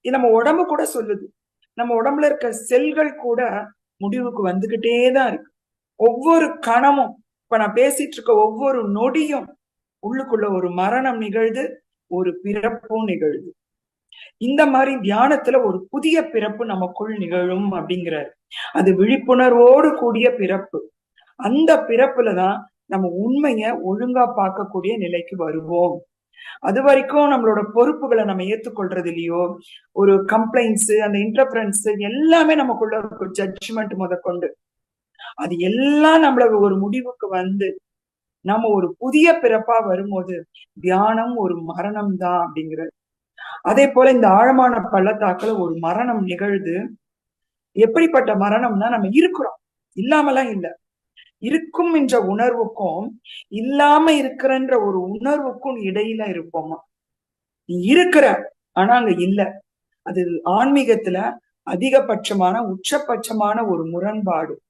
இது நம்ம உடம்பு கூட சொல்லுது. நம்ம உடம்புல இருக்க செல்கள் கூட முடிவுக்கு வந்துகிட்டேதான் இருக்கு. ஒவ்வொரு கணமும், இப்ப நான் பேசிட்டு இருக்க ஒவ்வொரு நொடியும் உள்ளுக்குள்ள ஒரு மரணம் நிகழ்து, ஒரு பிறப்பும் நிகழ்து. இந்த மாதிரி தியானத்துல ஒரு புதிய பிறப்பு நமக்குள் நிகழும் அப்படிங்கிறாரு. அது விழிப்புணர்வோடு கூடிய பிறப்பு. அந்த பிறப்புலதான் நம்ம உண்மைய ஒழுங்கா பார்க்கக்கூடிய நிலைக்கு வருவோம். அது வரைக்கும் நம்மளோட பொறுப்புகளை நம்ம ஏத்துக்கொள்றது இல்லையோ, ஒரு கம்ப்ளைண்ட்ஸ், அந்த இன்டர்பரன்ஸ் எல்லாமே நமக்குள்ள ஒரு ஜட்ஜ்மெண்ட் முதற்கொண்டு அது எல்லாம் நம்மள ஒரு முடிவுக்கு வந்து நம்ம ஒரு புதிய பிறப்பா வரும்போது தியானம் ஒரு மரணம் தான் அப்படிங்கிறது. அதே போல இந்த ஆழமான பள்ளத்தாக்குல ஒரு மரணம் நிகழ்து. எப்படிப்பட்ட மரணம்னா, நம்ம இருக்கிறோம், இல்லாமலாம் இல்ல. இருக்கும் என்ற உணர்வுக்கும் இல்லாம இருக்கிறன்ற ஒரு உணர்வுக்கும் இடையில இருப்போமா. நீ இருக்கிற, ஆனா அங்க இல்ல. அது ஆன்மீகத்துல அதிகபட்சமான உச்சபட்சமான ஒரு முரண்பாடு.